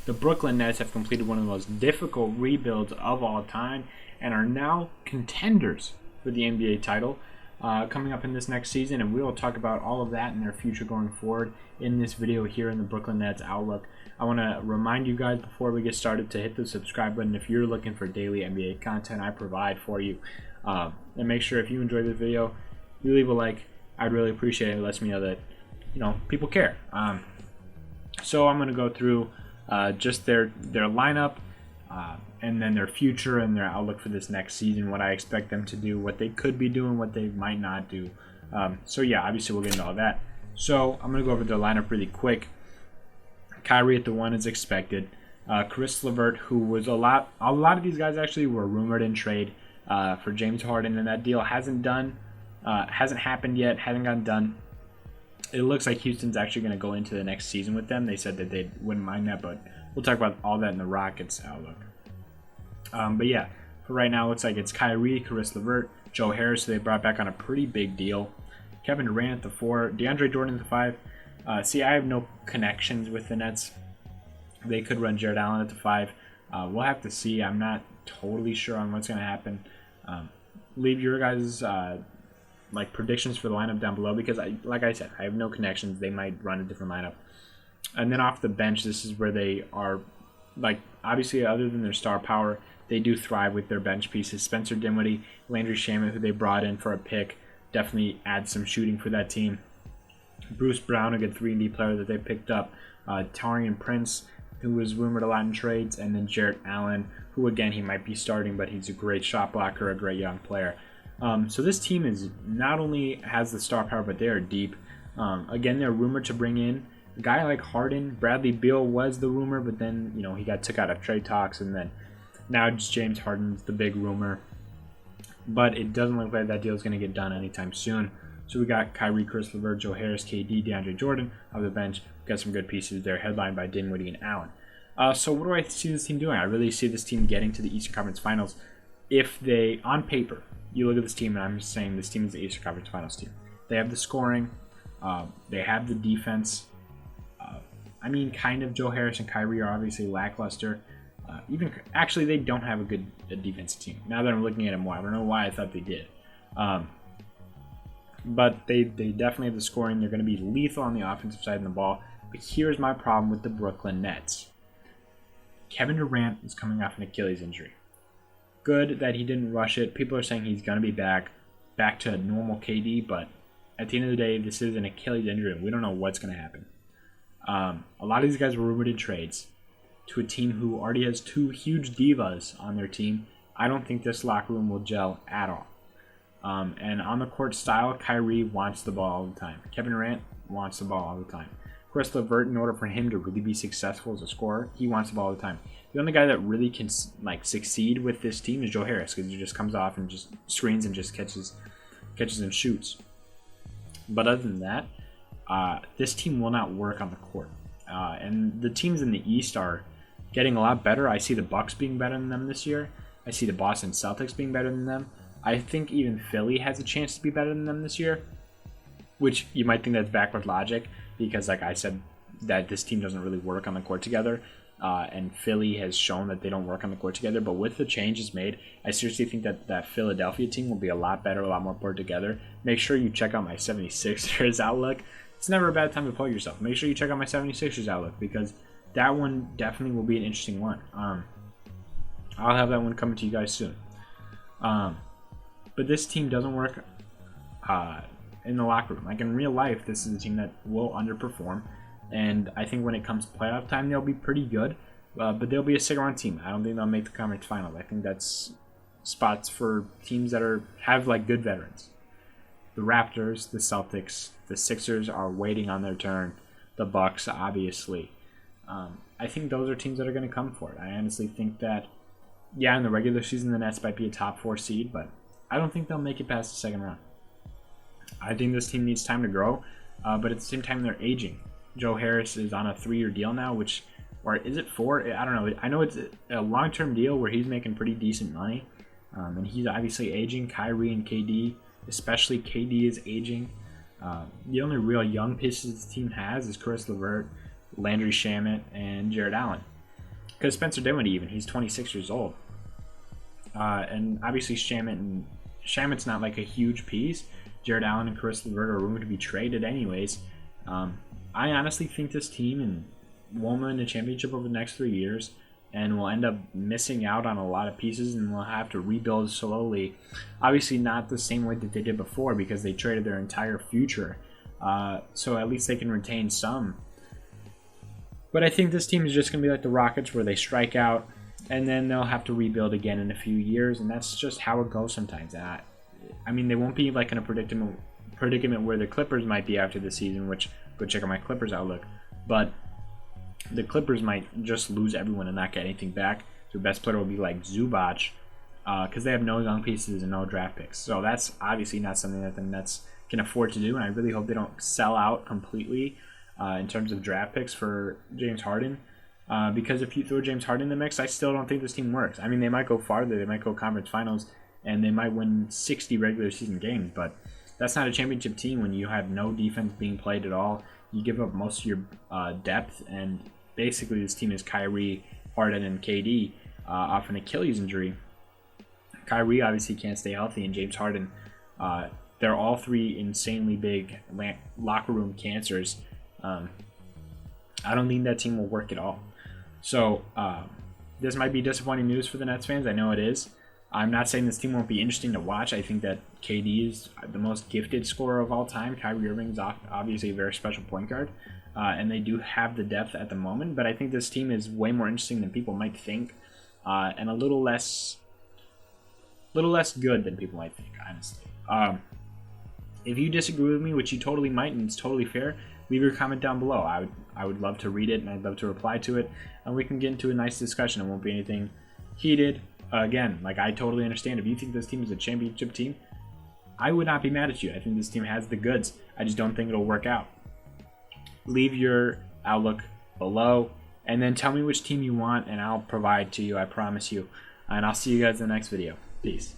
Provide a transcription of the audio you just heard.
The Brooklyn Nets have completed one of the most difficult rebuilds of all time and are now contenders for the NBA title coming up in this next season, and we will talk about all of that and their future going forward in this video here in the Brooklyn Nets Outlook. I want to remind you guys before we get started to hit the subscribe button if you're looking for daily NBA content I provide for you. And make sure if you enjoyed this video, you leave a like. I'd really appreciate it. It lets me know that people care. So I'm going to go through just their lineup and then their future and their outlook for this next season, what I expect them to do, what they could be doing, what they might not do. So yeah, obviously we'll get into all that. So I'm going to go over their lineup really quick. Kyrie at the 1 is expected. Caris LeVert, who was a lot of these guys actually were rumored in trade for James Harden, and that deal hasn't happened yet, hasn't gotten done. It looks like Houston's actually going to go into the next season with them. They said that they wouldn't mind that, but we'll talk about all that in the Rockets outlook. But yeah, for right now, it looks like it's Kyrie, Caris LeVert, Joe Harris, who they brought back on a pretty big deal. Kevin Durant at the 4, DeAndre Jordan at the 5. See, I have no connections with the Nets. They could run Jared Allen at the 5. We'll have to see. I'm not totally sure on what's going to happen. Leave your guys' predictions for the lineup down below because, like I said, I have no connections. They might run a different lineup. And then off the bench, this is where they are, obviously, other than their star power, they do thrive with their bench pieces. Spencer Dinwiddie, Landry Shamet, who they brought in for a pick, definitely adds some shooting for that team. Bruce Brown, a good 3-and-D player that they picked up. Taurean Prince, who was rumored a lot in trades. And then Jarrett Allen, who, again, he might be starting, but he's a great shot blocker, a great young player. So this team is not only has the star power, but they are deep. Again, they're rumored to bring in a guy like Harden. Bradley Beal was the rumor, but then he got took out of trade talks, and then now just James Harden's the big rumor. But it doesn't look like that deal is going to get done anytime soon. So we got Kyrie, Caris LeVert, Joe Harris, KD, DeAndre Jordan off the bench. We got some good pieces there, headlined by Dinwiddie and Allen. So what do I see this team doing? I really see this team getting to the Eastern Conference Finals if they, on paper, you look at this team, and I'm saying this team is the Eastern Conference Finals team. They have the scoring. They have the defense. Kind of Joe Harris and Kyrie are obviously lackluster. Actually, they don't have a good defensive team. Now that I'm looking at it more, I don't know why I thought they did. But they definitely have the scoring. They're going to be lethal on the offensive side of the ball. But here's my problem with the Brooklyn Nets. Kevin Durant is coming off an Achilles injury. Good that he didn't rush it. People are saying he's going to be back to normal KD, but at the end of the day, this is an Achilles injury, and we don't know what's going to happen. A lot of these guys were rumored in trades to a team who already has 2 huge divas on their team. I don't think this locker room will gel at all. And on the court style, Kyrie wants the ball all the time. Kevin Durant wants the ball all the time. Caris LeVert, in order for him to really be successful as a scorer, he wants the ball all the time. The only guy that really can succeed with this team is Joe Harris, because he just comes off and just screens and just catches and shoots. But other than that, this team will not work on the court. And the teams in the East are getting a lot better. I see the Bucks being better than them this year. I see the Boston Celtics being better than them. I think even Philly has a chance to be better than them this year, which you might think that's backward logic because, like I said, that this team doesn't really work on the court together. And Philly has shown that they don't work on the court together. But with the changes made, I seriously think that Philadelphia team will be a lot better, a lot more put together. Make sure you check out my 76ers outlook. It's never a bad time to plug yourself. Make sure you check out my 76ers outlook because that one definitely will be an interesting one. I'll have that one coming to you guys soon. But this team doesn't work in the locker room. Like in real life, this is a team that will underperform. And I think when it comes to playoff time, they'll be pretty good. But they'll be a second-round team. I don't think they'll make the conference finals. I think that's spots for teams that have good veterans. The Raptors, the Celtics, the Sixers are waiting on their turn. The Bucks, obviously. I think those are teams that are going to come for it. I honestly think that, in the regular season, the Nets might be a top 4 seed, but I don't think they'll make it past the second round. I think this team needs time to grow, but at the same time, they're aging. Joe Harris is on a 3-year deal now, or is it 4? I don't know. I know it's a long-term deal where he's making pretty decent money, and he's obviously aging. Kyrie and KD, especially KD, is aging. The only real young pieces the team has is Caris LeVert, Landry Shamet, and Jared Allen. because Spencer Dinwiddie, even, he's 26 years old. And obviously Shamit's not like a huge piece. Jared Allen and Chris LeVert are rumored to be traded anyways. I honestly think this team won't win the championship over the next 3 years, and will end up missing out on a lot of pieces, and will have to rebuild slowly. Obviously not the same way that they did before, because they traded their entire future. So at least they can retain some. But I think this team is just going to be like the Rockets, where they strike out, and then they'll have to rebuild again in a few years, and that's just how it goes sometimes. I mean, they won't be like in a predicament where the Clippers might be after the season, which, go check out my Clippers outlook. But the Clippers might just lose everyone and not get anything back. Their best player will be like Zubac, because they have no young pieces and no draft picks. So that's obviously not something that the Nets can afford to do, and I really hope they don't sell out completely in terms of draft picks for James Harden. Because if you throw James Harden in the mix, I still don't think this team works. I mean, they might go farther. They might go conference finals, and they might win 60 regular season games, but that's not a championship team when you have no defense being played at all. You give up most of your depth, and basically this team is Kyrie, Harden, and KD off an Achilles injury. Kyrie obviously can't stay healthy, and James Harden, they're all three insanely big locker room cancers. I don't think that team will work at all. So this might be disappointing news for the Nets fans. I know it is. I'm not saying this team won't be interesting to watch. I think that KD is the most gifted scorer of all time. Kyrie Irving is obviously a very special point guard, and they do have the depth at the moment. But I think this team is way more interesting than people might think, and a little less good than people might think, honestly. If you disagree with me, which you totally might, and it's totally fair, leave your comment down below. I would love to read it, and I'd love to reply to it, and we can get into a nice discussion. It won't be anything heated. Again, like, I totally understand. If you think this team is a championship team, I would not be mad at you. I think this team has the goods. I just don't think it'll work out. Leave your outlook below, and then tell me which team you want, and I'll provide to you, I promise you. And I'll see you guys in the next video. Peace.